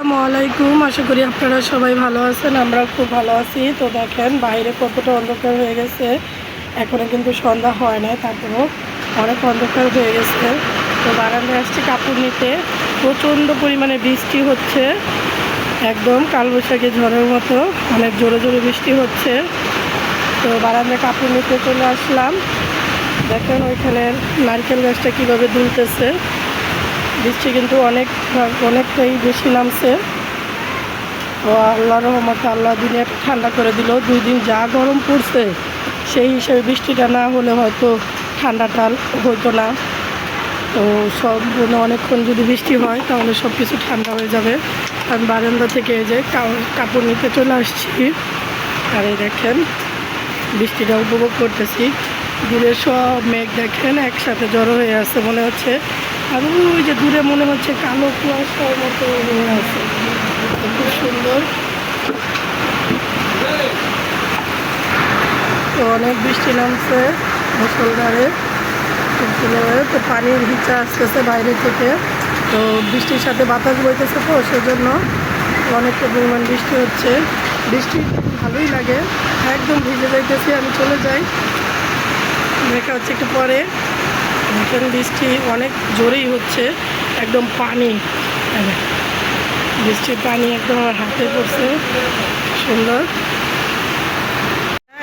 আসসালামাইকুম, আশা করি আপনারা সবাই ভালো আছেন। আমরা খুব ভালো আছি। তো দেখেন বাইরে কতটা অন্ধকার হয়ে গেছে। এখনো কিন্তু সন্ধ্যা হয় না, তারপরেও অনেক অন্ধকার হয়ে গেছে। তো বারান্দায় আসছি কাপড় নিতে। প্রচণ্ড পরিমাণে বৃষ্টি হচ্ছে, একদম কালবৈশাখী ঝড়ের মতো অনেক জোরে জোরে বৃষ্টি হচ্ছে। তো বারান্দায় কাপড় নিতে চলে আসলাম। দেখেন ওইখানে নারকেল গাছটা কীভাবে দুলতেছে। বৃষ্টি কিন্তু অনেকটাই বেশি নামছে। তো আল্লাহর রহমতে আল্লাহ দিনে ঠান্ডা করে দিল। 2 দিন যা গরম পড়ছে সেই হিসেবে বৃষ্টিটা না হলে হয়তো ঠান্ডাটা হইতো না। তো সব অনেকক্ষণ যদি বৃষ্টি হয় তাহলে সব কিছু ঠান্ডা হয়ে যাবে। আমি বারান্দা থেকে এই যে কাপড় নিতে চলে আসছি। আর এই দেখেন বৃষ্টিটা উপভোগ করতেছি। দূরে সব মেঘ দেখেন একসাথে জড়ো হয়ে আছে মনে হচ্ছে। আর ওই যে দূরে মনে হচ্ছে কালো কুয়াশার মতো হয়ে আছে, খুব সুন্দর। তো অনেক বৃষ্টি নামছে মুষলধারে, তো পানির হিচা আসতেছে বাইরে থেকে। তো বৃষ্টির সাথে বাতাস বইতেছে, তো সেজন্য অনেকটা পরিমাণ বৃষ্টি হচ্ছে। বৃষ্টি ভালোই লাগে, একদম ভিজে যাইতেছি। আমি চলে যাই, দেখা হচ্ছে একটু পরে। এখানে বৃষ্টি অনেক জোরেই হচ্ছে, একদম পানি, বৃষ্টির পানি একদম আমার হাতে পড়ছে, সুন্দর।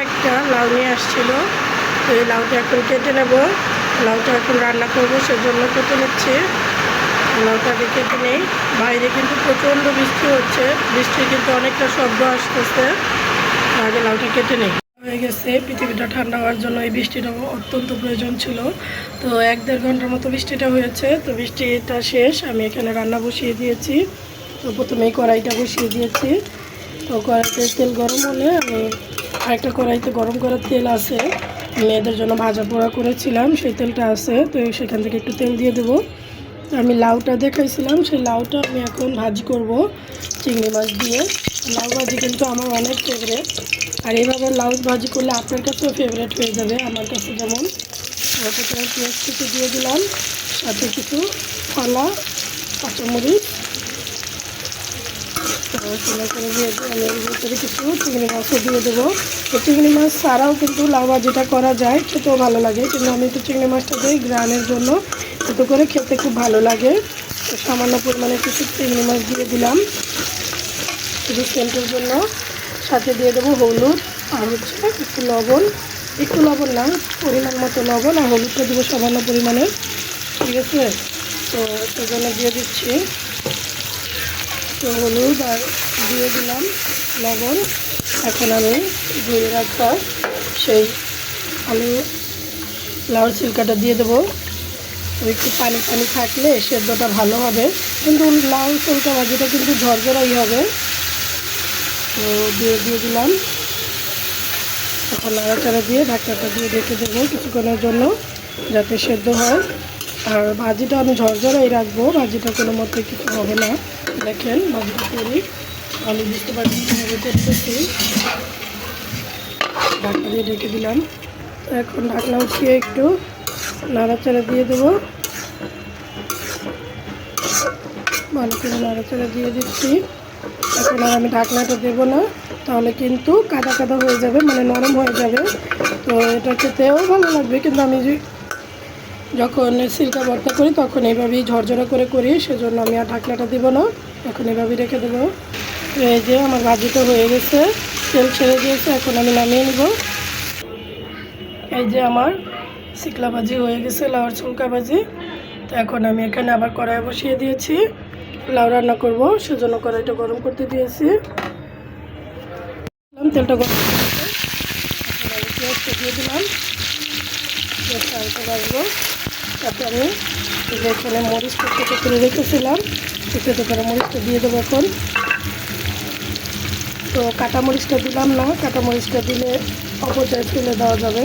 একটা লাউ নিয়ে আসছিল, তো এই লাউটা এখন কেটে নেব। লাউটা এখন রান্না করবো, সেজন্য কেটে নিচ্ছি। লাউটাকে কেটে নেই। বাইরে কিন্তু প্রচণ্ড বৃষ্টি হচ্ছে, বৃষ্টির কিন্তু অনেকটা শব্দ আসতেছে। আগে লাউটা কেটে নেই। হয়ে গেছে, পৃথিবীটা ঠান্ডা হওয়ার জন্য এই বৃষ্টিটা অত্যন্ত প্রয়োজন ছিল। তো 1-1.5 ঘন্টার মতো বৃষ্টিটা হয়েছে। তো বৃষ্টিটা শেষ, আমি এখানে রান্না বসিয়ে দিয়েছি। তো প্রথমেই কড়াইটা বসিয়ে দিয়েছি। তো কড়াইতে তেল গরম হলে আমি আরেকটা কড়াইতে গরম করার তেল আছে, মেয়েদের জন্য ভাজা পোড়া করেছিলাম, সেই তেলটা আছে। তো সেখান থেকে একটু তেল দিয়ে দেবো। তো আমি লাউটা দেখাইছিলাম, সেই লাউটা আমি এখন ভাজি করব চিংড়ি মাছ দিয়ে। লাউ ভাজি কিন্তু আমার অনেক ফেভারেট, আর এইভাবে লাউ ভাজি করলে আপনার কাছেও ফেভারেট হয়ে যাবে, আমার কাছে যেমন। প্রথমে পেঁয়াজ কিছু দিয়ে দিলাম, সাথে কিছু কলা, কাঁচামরিচ, সুন্দর করে দিয়ে আমি এর ভিতরে কিছু চিংড়ি মাছও দিয়ে দেবো। তো চিংড়ি মাছ ছাড়াও কিন্তু লাউ ভাজিটা করা যায়, খেতেও ভালো লাগে, কিন্তু আমি একটু চিংড়ি মাছটা দিই গ্রানের জন্য, এতে করে খেতে খুব ভালো লাগে। তো সামান্য পরিমাণে কিছু চিংড়ি মাছ দিয়ে দিলাম শুধু সেন্টের জন্য। সাথে দিয়ে দেবো হলুদ, আর হচ্ছে একটু লবণ না, পরিমাণ মতো লবণ, আর হলুদটা দেবো সামান্য পরিমাণে, ঠিক আছে। তো সেজন্য দিয়ে দিচ্ছি। তো হলুদ আর দিয়ে দিলাম লবণ। এখন আমি ধুয়ে রাখা সেই আলু লাউর ছিলকাটা দিয়ে দেবো। একটু পানি পানি থাকলে সেদ্ধটা ভালো হবে, কিন্তু লাউ ছিলকা ভাজিটা কিন্তু ঝরঝরাই হবে। তো দিয়ে দিলাম। এখন নাড়াচাড়া দিয়ে ঢাকনাটা দিয়ে ঢেকে দেবো কিছুক্ষণের জন্য, যাতে সেদ্ধ হয়। আর ভাজিটা আমি ঝরঝরাই রাখবো, ভাজিটা কোনো মতে কিছু হবে না। দেখেন ভাজিটা করি, আলু বুঝতে পারছি কীভাবে করতেছি। ঢাকনা দিয়ে ঢেকে দিলাম। এখন ঢাকনা উঠিয়ে একটু নাড়াচাড়া দিয়ে দেবো, ভালো করে নাড়াচাড়া দিয়ে দিচ্ছি। এখন আর আমি ঢাকনাটা দেবো না, তাহলে কিন্তু কাদা কাদা হয়ে যাবে, মানে নরম হয়ে যাবে। তো এটা খেতেও ভালো লাগবে, কিন্তু আমি যখন সিল্কা ভর্তা করি তখন এইভাবেই ঝরঝরা করে করি, সেজন্য আমি আর ঢাকনাটা দেবো না, এখন এভাবেই রেখে দেবো। এই যে আমার ভাজিটা হয়ে গেছে, তেল ছেড়ে দিয়েছে, এখন আমি নামিয়ে নেব। এই যে আমার শিকলা ভাজি হয়ে গেছে, লাউর ছুলকা ভাজি। তো এখন আমি এখানে আবার কড়াই বসিয়ে দিয়েছি, লাউ রান্না করব, সেজন্য কড়াইটা গরম করতে দিয়েছি। তেলটা গরম করে এখন আমি পেঁয়াজটা দিয়ে দিলাম, পেঁয়াজটা হালকা ভাজবো। তাতে আমি এখানে মরিচটা ছোটো করে রেখেছিলাম, ছোটো করে মরিচটা দিয়ে দেবো এখন। তো কাটা মরিচটা দিলাম না, কাটা মরিচটা দিলে অপচয় ফেলে দেওয়া যাবে,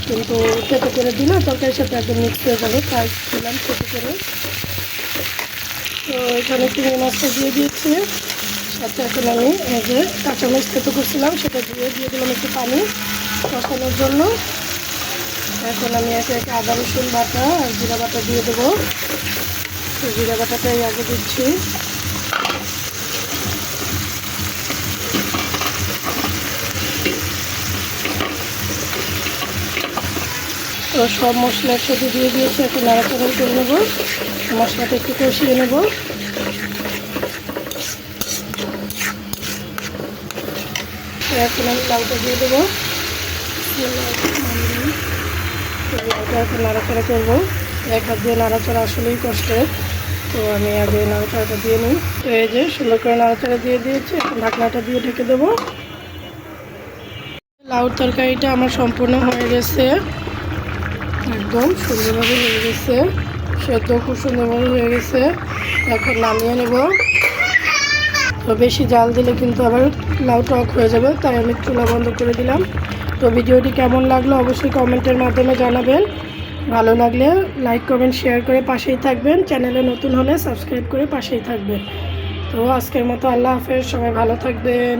কিন্তু ছোটো করে দিলে তরকারির সাথে একদম মিক্স হয়ে যাবে, তাই দিলাম ছোটো করে। তো এখানে চিংড়ি মাছটা দিয়ে দিয়েছি, সাথে এখন আমি এই যে কাঁচামরিচ থেতো করছিলাম সেটা দিয়ে দিলাম একটু পানি কষানোর জন্য। এখন আমি একে একে আদা রসুন বাটা আর জিরা বাটা দিয়ে দেবো। তো জিরা বাটাটাই আগে দিচ্ছি, তো সব মশলা একসাথে দিয়ে দিয়েছি, একটু নাড়াচাড়া করে নেবো, মশলাটা একটু কষিয়ে নেবো। এখন আমি লাউটা দিয়ে দেবো, লাউটা এখন নাড়াচাড়া করবো। এক হাত দিয়ে নাড়াচাড়া আসলেই কষ্টের, তো আমি আগে নাড়াচাড়াটা দিয়ে নিই। তো এই যে সুন্দর করে নাড়াচাড়া দিয়ে দিয়েছি, এখন ঢাকনাটা দিয়ে ঢেকে দেবো। লাউর তরকারিটা আমার সম্পূর্ণ হয়ে গেছে, একদম সুন্দরভাবে হয়ে গেছে, সেদ্ধ খুব সুন্দরভাবে হয়ে গেছে। এখন নামিয়ে নেব। তো বেশি জাল দিলে কিন্তু আবার লাউ টক হয়ে যাবে, তাই আমি চুলা বন্ধ করে দিলাম। তো ভিডিওটি কেমন লাগলো অবশ্যই কমেন্টের মাধ্যমে জানাবেন। ভালো লাগলে লাইক কমেন্ট শেয়ার করে পাশেই থাকবেন, চ্যানেলে নতুন হলে সাবস্ক্রাইব করে পাশেই থাকবেন। তো আজকের মতো আল্লাহ হাফেজ, সবাই ভালো থাকবেন।